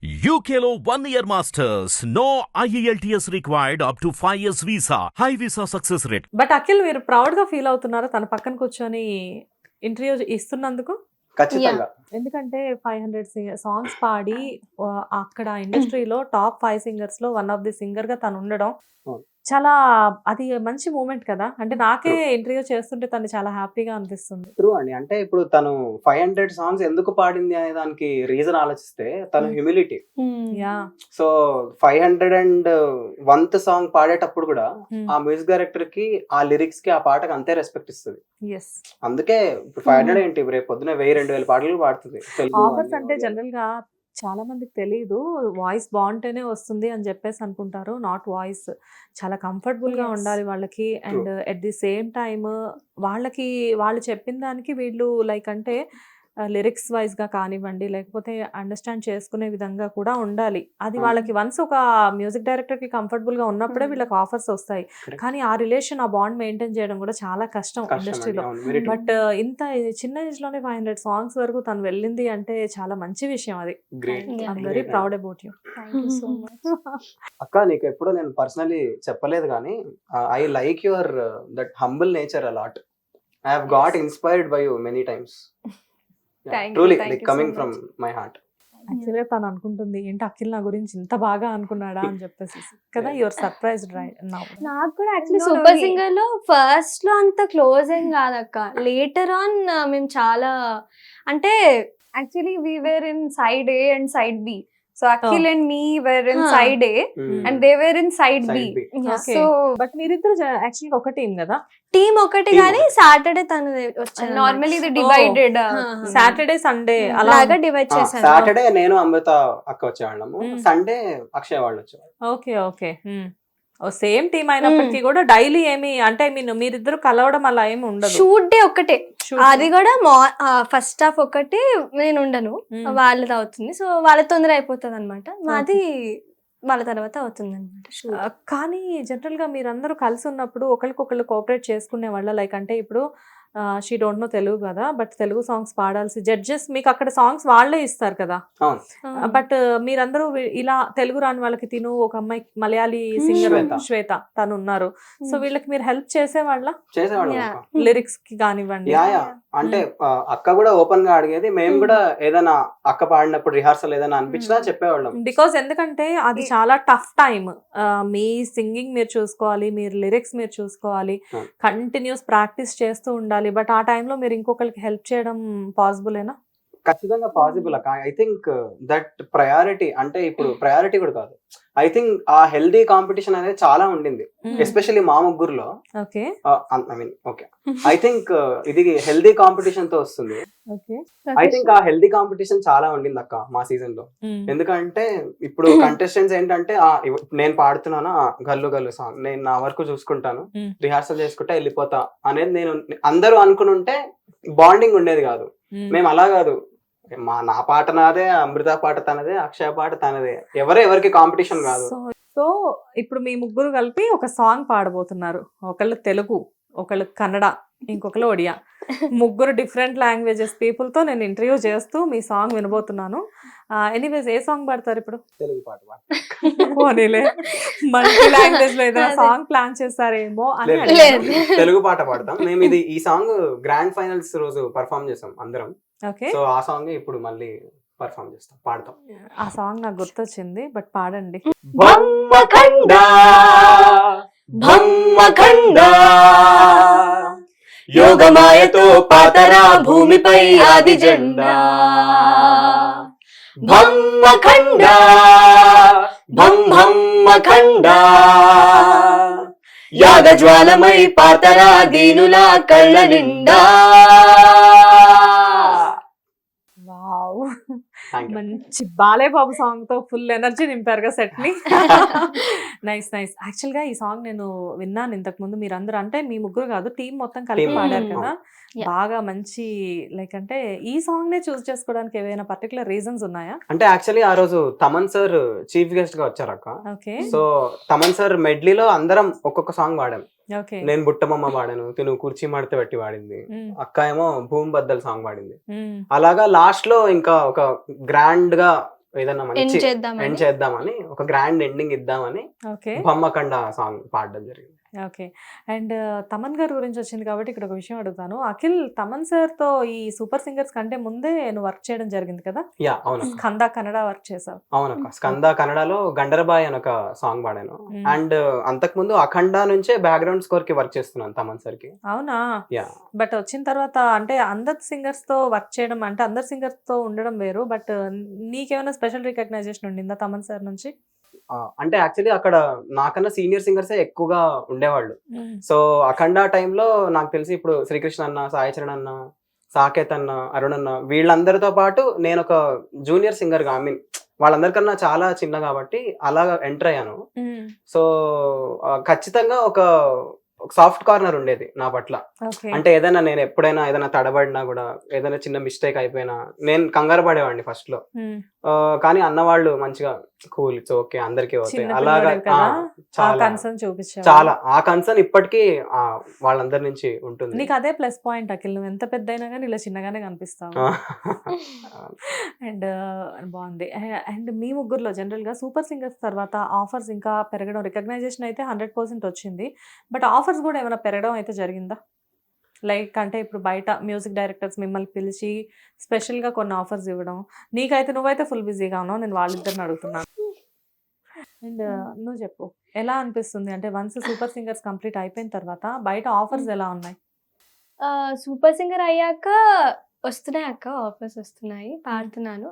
UKLO 1 year masters. No IELTS required up to 5 years visa. High visa success rate. But Akhil మీరు proud గా feel అవుతున్నారా తన పక్కన కూర్చొని ఇంటర్వ్యూ ఇస్తున్నందుకు? ఖచ్చితంగా. ఎందుకంటే 500 సాంగ్స్ పాడి అక్కడ ఇండస్ట్రీలో టాప్ 5 సింగర్స్ లో వన్ ఆఫ్ ది సింగర్ గా తను ఉండడం అవును. చాలా అది మంచి మూమెంట్ కదా. అంటే నాకే ఇంటర్వ్యూ చేస్తుంటే తను చాలా హ్యాపీగా అనిపిస్తుంది. ట్రూ అండి. అంటే ఇప్పుడు తను 500 సాంగ్స్ ఎందుకు పాడింది అనే దానికి రీజన్ ఆలోచిస్తే తన humility. Yeah so 501th song పాడేటప్పుడు కూడా ఆ మ్యూజిక్ డైరెక్టర్ కి ఆ లిరిక్స్ కి ఆ పాటకి అంతే రెస్పెక్ట్ ఇస్తుంది. ఎస్ అందుకే ఇప్పుడు 500 ఏంటి రేపు పొద్దున 1000-2000 పాటలు పాడుతుంది. ఆఫర్స్ అంటే జనరల్ గా చాలా మందికి తెలియదు. వాయిస్ బాగుంటేనే వస్తుంది అని చెప్పేసి అనుకుంటారు. నాట్ వాయిస్, చాలా కంఫర్టబుల్ గా ఉండాలి వాళ్ళకి. And at the same time వాళ్ళకి వాళ్ళు చెప్పిన దానికి వీళ్ళు లైక్ అంటే లిరిక్స్ వైజ్ గా కానివ్వండి, లేకపోతే అండర్స్టాండ్ చేసుకునే విధంగా కూడా ఉండాలి. అది వాళ్ళకి వన్స్ ఒక మ్యూజిక్ డైరెక్టర్ కి కంఫర్టబుల్ గా ఉన్నప్పుడే వీళ్ళకి ఆఫర్స్ వస్తాయి. కానీ ఆ రిలేషన్, ఆ బాండ్ మెయింటైన్ చేయడం కూడా చాలా కష్టం ఇండస్ట్రీలో. బట్ ఇంత చిన్న ఏజ్ లోనే 500 సాంగ్స్ వరకు తను వెళ్ళింది అంటే చాలా మంచి విషయం. అది I'm very proud about you. అక్క నీకు ఎప్పుడో నేను పర్సనలీ చెప్పలేదు కానీ I like your that humble nature a lot. I have got inspired by you many times. Truly like coming from my heart. యాక్చువల్గా తను అనుకుంటుంది ఏంటి అఖిల్ నా గురించి ఇంత బాగా అనుకున్నాడా అని చెప్పేసి కదా. Your surprised right now. నాకు కూడా యాక్చువల్లీ సూపర్ సింగర్ లో ఫస్ట్ లో అంత క్లోజ్ ఏం కాదక్క. లేటర్ ఆన్ మేము చాలా అంటే actually we were in side A and side B. So Akhil and me were in side A and they were in side B. So but మీరిద్దరు యాక్చువల్గా ఒక టీం కదా. టీమ్ ఒకటి కానీ సాటర్డే తను వచ్చాను. నార్మల్లీ ఇది డివైడెడ్, సాటర్డే సండే అలాగా డివైడ్ చేశాను. సాటర్డే నేను అమృత అక్క వచ్చేవాళ్ళము, సండే అక్షయ్ వాళ్ళు వచ్చేవాళ్ళు. Okay okay. సేమ్ టీమ్ అయినప్పటికీ కూడా డైలీ ఏమి అంటే మీరిద్దరు కలవడం అలా ఏమి ఉండదు. షూట్ డే ఒక్కటే, అది కూడా ఫస్ట్ హాఫ్ ఒకటి నేను ఉండను, వాళ్ళది అవుతుంది. సో వాళ్ళ తొందర అయిపోతుంది అనమాట, మాది వాళ్ళ తర్వాత అవుతుంది అనమాట. కానీ జనరల్ గా మీరందరూ కలిసి ఉన్నప్పుడు ఒకరికొకళ్ళు కోఆపరేట్ చేసుకునే వాళ్ళ లైక్ అంటే ఇప్పుడు షీ డోంట్ నో తెలుగు కదా, బట్ తెలుగు సాంగ్స్ పాడాల్సి జడ్జెస్ మీకు అక్కడ సాంగ్స్ వాళ్ళే ఇస్తారు కదా. బట్ మీరందరూ ఇలా తెలుగు రాని వాళ్ళకి తిను ఒక అమ్మాయి మలయాళీ సింగర్ శ్వేత తను ఉన్నారు. సో వీళ్ళకి మీరు హెల్ప్ చేసేవాళ్ళ లిరిక్స్ కి కానివ్వండి. అంటే అక్క కూడా ఓపెన్ గా అడిగేది, మేము కూడా ఏదైనా అక్క పాడినప్పుడు రిహార్సల్ ఏదైనా అనిపించినా చెప్పేవాళ్ళం. బికాస్ ఎందుకంటే అది చాలా టఫ్ టైమ్. మీ సింగింగ్ మీరు చూసుకోవాలి, మీరు లిరిక్స్ మీరు చూసుకోవాలి, కంటిన్యూస్ ప్రాక్టీస్ చేస్తూ ఉండాలి. బట్ ఆ టైంలో మీరు ఇంకొకరికి హెల్ప్ చేయడం పాసిబులేనా? ఖచ్చితంగా పాసిబుల్ అక్క. ఐ థింక్ దట్ ప్రయారిటీ అంటే ఇప్పుడు ప్రయారిటీ కూడా కాదు, ఐ థింక్ ఆ హెల్దీ కాంపిటీషన్ అనేది చాలా ఉండింది, ఎస్పెషల్లీ మా ముగ్గురులో. I mean okay, I think ఇది హెల్దీ కాంపిటీషన్ తో వస్తుంది. ఐ థింక్ ఆ హెల్దీ కాంపిటీషన్ చాలా ఉండింది అక్క మా సీజన్ లో. ఎందుకంటే ఇప్పుడు కంటెస్టెంట్స్ ఏంటంటే నేను పాడుతున్నానా గల్లు గల్లు సాంగ్, నేను నా వరకు చూసుకుంటాను, రిహార్సల్ చేసుకుంటా వెళ్ళిపోతా అనేది నేను అందరూ అనుకుని ఉంటే బాండింగ్ ఉండేది కాదు. మేము అలా కాదు, నా పాట నాదే, అమృత పాట తనదే, అక్షయ పాట తనదే, ఎవరికి కాంపిటీషన్ కాదు. సో ఇప్పుడు మీ ముగ్గురు కలిపి ఒక సాంగ్ పాడబోతున్నారు. ఒకళ్ళు తెలుగు, ఒకళ్ళు కన్నడ, ఇంకొకళ్ళు ఒడియా. ముగ్గురు డిఫరెంట్ లాంగ్వేజెస్ పీపుల్ తో నేను ఇంటర్వ్యూ చేస్తూ మీ సాంగ్ వినబోతున్నాను. ఎనీవేస్ ఏ సాంగ్ పాడతారు ఇప్పుడు? తెలుగు పాట. మల్టీ లాంగ్వేజ్ లో ఏదైనా సాంగ్ ప్లాన్ చేస్తారేమో అని. తెలుగు పాట పాడతాం మేము. ఈ సాంగ్ గ్రాండ్ ఫైనల్స్ రోజు పర్ఫామ్ చేసాం అందరం. సో ఆ సాంగ్ ఇప్పుడు మళ్ళీ పర్ఫామ్ చేస్తాం, పాడతాం. ఆ సాంగ్ నాకు గుర్తొచ్చింది, బట్ పాడండి. యోగమాయతో పాతరా భూమిపై ఆది జెండా. భమ్మఖండ భమ్మఖండ యాగజ్వాలమై పాతరా దీనులా కళ్ళ నిండా. మంచి బాలేబాబు సాంగ్ తో ఫుల్ ఎనర్జీ నింపారుగా సెట్ ని. Nice nice. యాక్చువల్ గా ఈ సాంగ్ నేను విన్నాను ఇంతకు ముందు. మీరందరూ అంటే మీ ముగ్గురు కాదు, టీం మొత్తం కలిపి పాడారు కదా, బాగా మంచి లైక్ అంటే ఈ సాంగ్ నే చూస్ చేసుకోవడానికి ఏమైనా పర్టికులర్ రీజన్స్ ఉన్నాయా? అంటే యాక్చువల్లీ ఆ రోజు తమన్ సార్ చీఫ్ గెస్ట్ గా వచ్చారు అక్క. ఓకే. సో తమన్ సార్ మెడ్లీలో అందరం ఒక్కొక్క సాంగ్ పాడాం. ఓకే. నేను బుట్టమమ్మ పాడాను, తిను కుర్చీ మడత పెట్టి పాడింది, అక్క ఏమో భూమి బద్దల్ సాంగ్ పాడింది. అలాగా లాస్ట్ లో ఇంకా ఒక గ్రాండ్ గా ఏదైనా ఎండ్ మంచి చేద్దామని ఎండ్ చేద్దామని, ఒక గ్రాండ్ ఎండింగ్ ఇద్దామని ఓకే. బొమ్మకండ సాంగ్ పాడడం జరిగింది. ఓకే. అండ్ తమన్ గారి గురించి వచ్చింది కాబట్టి ఇక్కడ ఒక విషయం అడుగుతాను. అఖిల్ తమన్ సార్‌తో ఈ సూపర్ సింగర్స్ కంటే ముందే నువ్వు వర్క్ చేయడం జరిగింది కదా? అవును స్కంద కన్నడ వర్క్ చేసావు. అవునక్క. స్కంద కన్నడలో గండరబాయ్ అని ఒక సాంగ్ పాడాను. మ్మ్. అండ్ అంతకుముందు అఖండ నుంచే బ్యాక్గ్రౌండ్ స్కోర్ కి వర్క్ చేస్తున్నాను తమన్ సార్ కి. అవునా? యా బట్ వచ్చిన తర్వాత అంటే అందరు సింగర్స్ తో వర్క్ చేయడం అంటే అందరు సింగర్స్ తో ఉండడం వేరు. బట్ నీకేమైనా స్పెషల్ రికగ్నైజేషన్ ఉండిందా తమన్ సార్ నుంచి? అంటే యాక్చువల్లీ అక్కడ నాకన్నా సీనియర్ సింగర్సే ఎక్కువగా ఉండేవాళ్ళు. సో అఖండ టైంలో నాకు తెలిసి ఇప్పుడు శ్రీకృష్ణ అన్న, సాయి చరణ్ అన్న, సాకేత్ అన్న, అరుణ్ అన్న వీళ్ళందరితో పాటు నేను ఒక జూనియర్ సింగర్ గా, ఐ మీన్ వాళ్ళందరికన్నా చాలా చిన్న కాబట్టి అలా ఎంటర్ అయ్యాను. సో ఖచ్చితంగా ఒక సాఫ్ట్ కార్నర్ ఉండేది నా పట్ల. ఓకే. అంటే ఏదైనా నేను ఎప్పుడైనా ఏదైనా తడబడినా కూడా, ఏదైనా చిన్న మిస్టేక్ అయిపోయినా నేను కంగారు పడేవాడిని ఫస్ట్ లో. కానీ అన్నవాళ్ళు మంచిగా కూల్, ఇట్స్ ఓకే, అందరికీ ఓకే చిన్న అలాగా. పిల్లోడివి కదా, ఆ చాలా కన్సర్న్ చూపించావు. చాలా ఆ కన్సర్న్ ఇప్పటికీ వాళ్ళందరి నుంచి ఉంటుంది. నీకు అదే ప్లస్ పాయింట్ అఖిల్, నువ్వు ఎంత పెద్ద అయినా కానీ ఇలా చిన్నగానే కనిపిస్తావు. అండ్ బాగుంది. అండ్ మీ ముగ్గురులో జనరల్గా సూపర్ సింగర్స్ తర్వాత ఆఫర్స్ ఇంకా పెరగడం, రికగ్నైజేషన్ అయితే 100% వచ్చింది. బట్ ఆఫర్స్ కూడా ఏమైనా పెరగడం అయితే జరిగిందా? లైక్ అంటే ఇప్పుడు బయట మ్యూజిక్ డైరెక్టర్స్ మిమ్మల్ని పిలిచి స్పెషల్గా కొన్ని ఆఫర్స్ ఇవ్వడం. నీకైతే నువ్వైతే ఫుల్ బిజీగా ఉన్నావు, నేను వాళ్ళిద్దరిని అడుగుతున్నాను. అండ్ నువ్వు చెప్పు, ఎలా అనిపిస్తుంది అంటే వన్స్ సూపర్ సింగర్స్ కంప్లీట్ అయిపోయిన తర్వాత బయట ఆఫర్స్ ఎలా ఉన్నాయి? సూపర్ సింగర్ అయ్యాక వస్తున్నాయి అక్క, ఆఫర్స్ వస్తున్నాయి, పాడుతున్నాను.